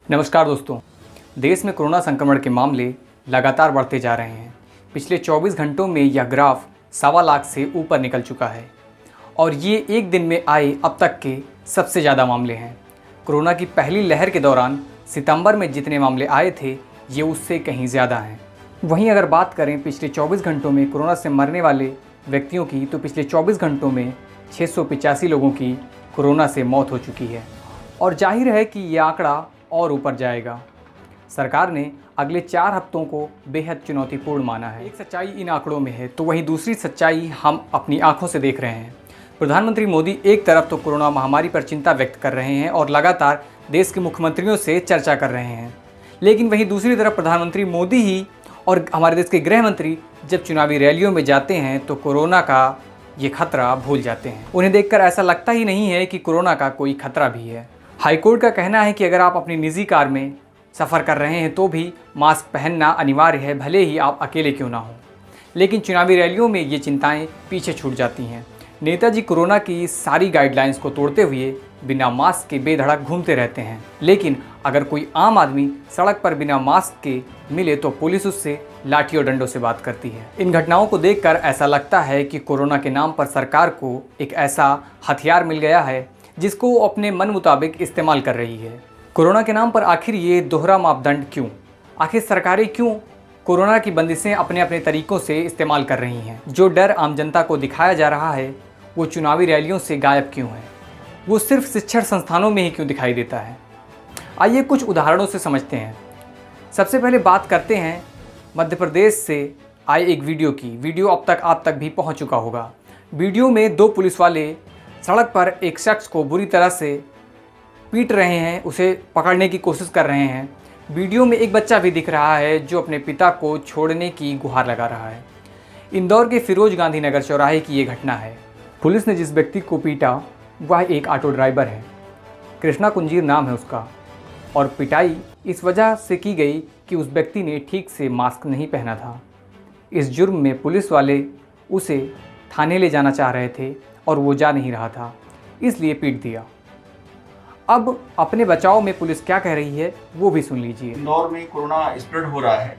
नमस्कार दोस्तों। देश में कोरोना संक्रमण के मामले लगातार बढ़ते जा रहे हैं। पिछले 24 घंटों में यह ग्राफ 1.25 लाख से ऊपर निकल चुका है और ये एक दिन में आए अब तक के सबसे ज़्यादा मामले हैं। कोरोना की पहली लहर के दौरान सितंबर में जितने मामले आए थे ये उससे कहीं ज़्यादा हैं। वहीं अगर बात करें पिछले 24 घंटों में कोरोना से मरने वाले व्यक्तियों की, तो पिछले 24 घंटों में 685 लोगों की कोरोना से मौत हो चुकी है और जाहिर है कि ये आंकड़ा और ऊपर जाएगा। सरकार ने अगले 4 हफ्तों को बेहद चुनौतीपूर्ण माना है। एक सच्चाई इन आंकड़ों में है तो वहीं दूसरी सच्चाई हम अपनी आंखों से देख रहे हैं। प्रधानमंत्री मोदी एक तरफ तो कोरोना महामारी पर चिंता व्यक्त कर रहे हैं और लगातार देश के मुख्यमंत्रियों से चर्चा कर रहे हैं, लेकिन वहीं दूसरी तरफ प्रधानमंत्री मोदी ही और हमारे देश के गृह मंत्री जब चुनावी रैलियों में जाते हैं तो कोरोना का ये खतरा भूल जाते हैं। उन्हें देखकर ऐसा लगता ही नहीं है कि कोरोना का कोई खतरा भी है। हाईकोर्ट का कहना है कि अगर आप अपनी निजी कार में सफ़र कर रहे हैं तो भी मास्क पहनना अनिवार्य है, भले ही आप अकेले क्यों ना हो। लेकिन चुनावी रैलियों में ये चिंताएं पीछे छूट जाती हैं। नेताजी कोरोना की सारी गाइडलाइंस को तोड़ते हुए बिना मास्क के बेधड़क घूमते रहते हैं, लेकिन अगर कोई आम आदमी सड़क पर बिना मास्क के मिले तो पुलिस उससे लाठी और डंडों से बात करती है। इन घटनाओं को देखकर ऐसा लगता है कि कोरोना के नाम पर सरकार को एक ऐसा हथियार मिल गया है जिसको वो अपने मन मुताबिक इस्तेमाल कर रही है। कोरोना के नाम पर आखिर ये दोहरा मापदंड क्यों? आखिर सरकारें क्यों कोरोना की बंदिशें अपने अपने तरीकों से इस्तेमाल कर रही हैं? जो डर आम जनता को दिखाया जा रहा है वो चुनावी रैलियों से गायब क्यों है? वो सिर्फ शिक्षण संस्थानों में ही क्यों दिखाई देता है? आइए कुछ उदाहरणों से समझते हैं। सबसे पहले बात करते हैं मध्य प्रदेश से आए एक वीडियो की। वीडियो अब तक आप तक भी पहुंच चुका होगा। वीडियो में 2 पुलिस वाले सड़क पर एक शख्स को बुरी तरह से पीट रहे हैं, उसे पकड़ने की कोशिश कर रहे हैं। वीडियो में एक बच्चा भी दिख रहा है जो अपने पिता को छोड़ने की गुहार लगा रहा है। इंदौर के फिरोज गांधी नगर चौराहे की ये घटना है। पुलिस ने जिस व्यक्ति को पीटा वह एक ऑटो ड्राइवर है, कृष्णा कुंजीर नाम है उसका, और पिटाई इस वजह से की गई कि उस व्यक्ति ने ठीक से मास्क नहीं पहना था। इस जुर्म में पुलिस वाले उसे थाने ले जाना चाह रहे थे और वो जा नहीं रहा था, इसलिए पीट दिया। अब अपने बचाव में पुलिस क्या कह रही है वो भी सुन लीजिए। इंदौर में कोरोना स्प्रेड हो रहा है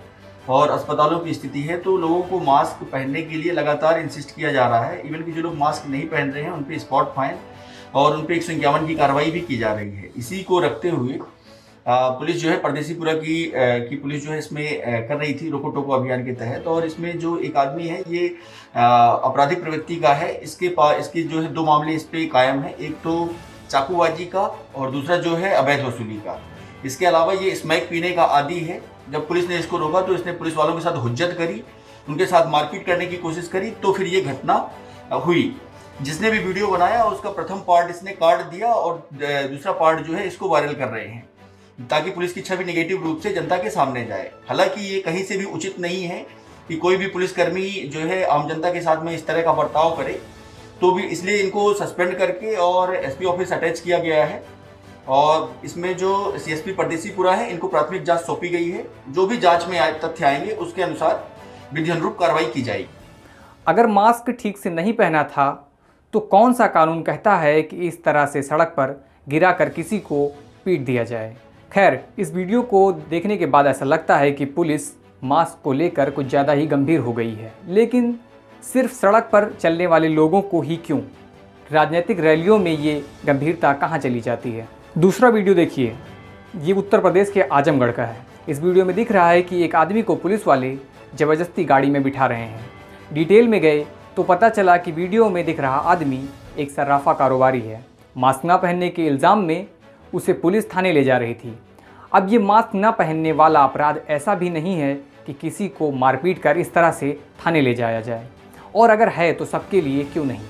और अस्पतालों की स्थिति है तो लोगों को मास्क पहनने के लिए लगातार इंसिस्ट किया जा रहा है। इवन कि जो लोग मास्क नहीं पहन रहे हैं उन पे स्पॉट फाइन और उन पे 151 की कार्रवाई भी की जा रही है। इसी को रखते हुए पुलिस जो है परदेसीपुरा की पुलिस जो है इसमें कर रही थी रोको टोको अभियान के तहत, और इसमें जो एक आदमी है ये आपराधिक प्रवृत्ति का है। इसके जो है 2 मामले इस पे कायम है, एक तो चाकूबाजी का और दूसरा जो है अवैध वसूली का। इसके अलावा ये स्मैक पीने का आदी है। जब पुलिस ने इसको रोका तो इसने पुलिस वालों के साथ हुज्जत करी, उनके साथ मारपीट करने की कोशिश करी, तो फिर ये घटना हुई। जिसने भी वीडियो बनाया उसका प्रथम पार्ट इसने काट दिया और दूसरा पार्ट जो है इसको वायरल कर रहे हैं ताकि पुलिस की छवि नेगेटिव रूप से जनता के सामने जाए। हालांकि ये कहीं से भी उचित नहीं है कि कोई भी पुलिसकर्मी जो है आम जनता के साथ में इस तरह का बर्ताव करे, तो भी इसलिए इनको सस्पेंड करके और एसपी ऑफिस अटैच किया गया है और इसमें जो सीएसपी परदेसीपुरा है इनको प्राथमिक जांच सौंपी गई है। जो भी जांच में तथ्य आएंगे उसके अनुसार विधि अनुरूप कार्रवाई की जाएगी। अगर मास्क ठीक से नहीं पहना था तो कौन सा कानून कहता है कि इस तरह से सड़क पर गिरा कर किसी को पीट दिया जाए? खैर, इस वीडियो को देखने के बाद ऐसा लगता है कि पुलिस मास्क को लेकर कुछ ज़्यादा ही गंभीर हो गई है। लेकिन सिर्फ सड़क पर चलने वाले लोगों को ही क्यों, राजनीतिक रैलियों में ये गंभीरता कहाँ चली जाती है? दूसरा वीडियो देखिए, ये उत्तर प्रदेश के आजमगढ़ का है। इस वीडियो में दिख रहा है कि एक आदमी को पुलिस वाले ज़बरदस्ती गाड़ी में बिठा रहे हैं। डिटेल में गए तो पता चला कि वीडियो में दिख रहा आदमी एक सर्राफा कारोबारी है। मास्क न पहनने के इल्ज़ाम में उसे पुलिस थाने ले जा रही थी। अब ये मास्क न पहनने वाला अपराध ऐसा भी नहीं है कि किसी को मारपीट कर इस तरह से थाने ले जाया जाए, और अगर है तो सबके लिए क्यों नहीं?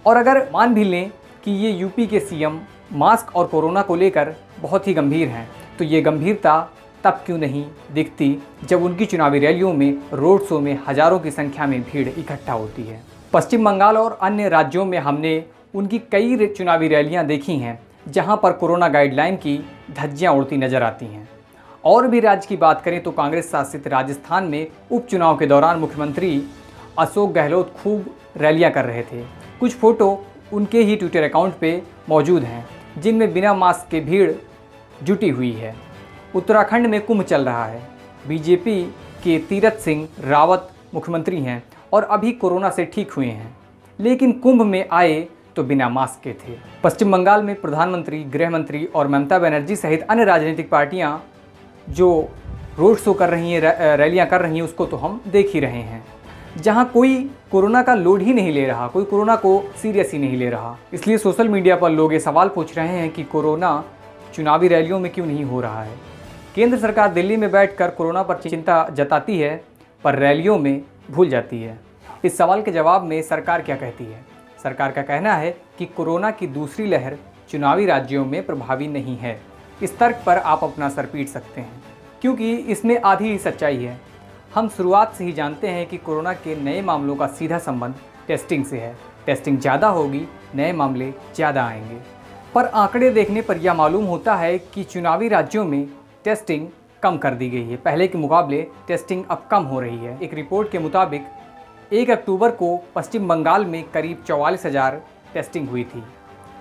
और अगर मान भी लें कि ये यूपी के सीएम मास्क और कोरोना को लेकर बहुत ही गंभीर हैं, तो ये गंभीरता तब क्यों नहीं दिखती जब उनकी चुनावी रैलियों में, रोड शो में हज़ारों की संख्या में भीड़ इकट्ठा होती है। पश्चिम बंगाल और अन्य राज्यों में हमने उनकी कई चुनावी रैलियां देखी हैं जहां पर कोरोना गाइडलाइन की धज्जियां उड़ती नजर आती हैं। और भी राज्य की बात करें तो कांग्रेस शासित राजस्थान में उपचुनाव के दौरान मुख्यमंत्री अशोक गहलोत खूब रैलियां कर रहे थे। कुछ फ़ोटो उनके ही ट्विटर अकाउंट पे मौजूद हैं जिनमें बिना मास्क के भीड़ जुटी हुई है। उत्तराखंड में कुंभ चल रहा है। बीजेपी के तीरथ सिंह रावत मुख्यमंत्री हैं और अभी कोरोना से ठीक हुए हैं, लेकिन कुंभ में आए तो बिना मास्क के थे। पश्चिम बंगाल में प्रधानमंत्री, गृह मंत्री और ममता बनर्जी सहित अन्य राजनीतिक पार्टियां जो रोड शो कर रही हैं, रैलियां कर रही हैं, उसको तो हम देख ही रहे हैं, जहां कोई कोरोना का लोड ही नहीं ले रहा, कोई कोरोना को सीरियस ही नहीं ले रहा। इसलिए सोशल मीडिया पर लोग ये सवाल पूछ रहे हैं कि कोरोना चुनावी रैलियों में क्यों नहीं हो रहा है। केंद्र सरकार दिल्ली में बैठकर कोरोना पर चिंता जताती है पर रैलियों में भूल जाती है। इस सवाल के जवाब में सरकार क्या कहती है? सरकार का कहना है कि कोरोना की दूसरी लहर चुनावी राज्यों में प्रभावी नहीं है। इस तर्क पर आप अपना सर पीट सकते हैं, क्योंकि इसमें आधी ही सच्चाई है। हम शुरुआत से ही जानते हैं कि कोरोना के नए मामलों का सीधा संबंध टेस्टिंग से है। टेस्टिंग ज़्यादा होगी, नए मामले ज़्यादा आएंगे। पर आंकड़े देखने पर यह मालूम होता है कि चुनावी राज्यों में टेस्टिंग कम कर दी गई है। पहले के मुकाबले टेस्टिंग अब कम हो रही है। एक रिपोर्ट के मुताबिक 1 अक्टूबर को पश्चिम बंगाल में करीब 44,000 टेस्टिंग हुई थी,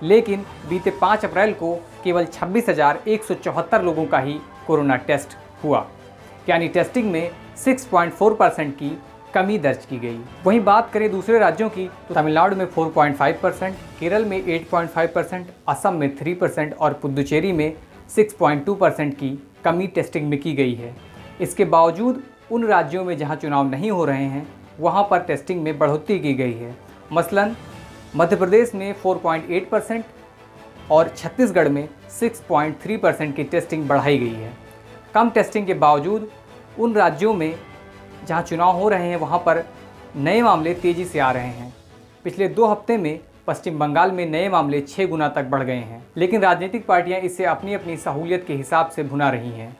लेकिन बीते 5 अप्रैल को केवल 26,174 लोगों का ही कोरोना टेस्ट हुआ, यानी टेस्टिंग में 6.4% की कमी दर्ज की गई। वहीं बात करें दूसरे राज्यों की तो तमिलनाडु में 4.5%, केरल में 8.5%, असम में 3% और पुदुचेरी में 6.2% की कमी टेस्टिंग में की गई है। इसके बावजूद उन राज्यों में जहां चुनाव नहीं हो रहे हैं वहां पर टेस्टिंग में बढ़ोतरी की गई है। मसलन मध्य प्रदेश में 4.8% और छत्तीसगढ़ में 6.3% की टेस्टिंग बढ़ाई गई है। कम टेस्टिंग के बावजूद उन राज्यों में जहां चुनाव हो रहे हैं वहां पर नए मामले तेज़ी से आ रहे हैं। पिछले 2 हफ्ते में पश्चिम बंगाल में नए मामले 6 गुना तक बढ़ गए हैं, लेकिन राजनीतिक पार्टियां इसे अपनी अपनी सहूलियत के हिसाब से भुना रही हैं।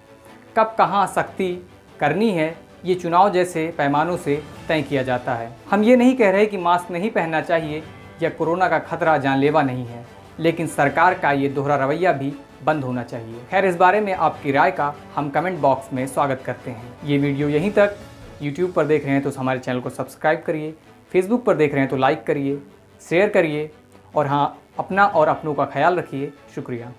कब कहां सख्ती करनी है ये चुनाव जैसे पैमानों से तय किया जाता है। हम ये नहीं कह रहे कि मास्क नहीं पहनना चाहिए या कोरोना का खतरा जानलेवा नहीं है, लेकिन सरकार का ये दोहरा रवैया भी बंद होना चाहिए। खैर, इस बारे में आपकी राय का हम कमेंट बॉक्स में स्वागत करते हैं। ये वीडियो यहीं तक। यूट्यूब पर देख रहे हैं तो हमारे चैनल को सब्सक्राइब करिए, फेसबुक पर देख रहे हैं तो लाइक करिए, शेयर करिए और हाँ, अपना और अपनों का ख्याल रखिए। शुक्रिया।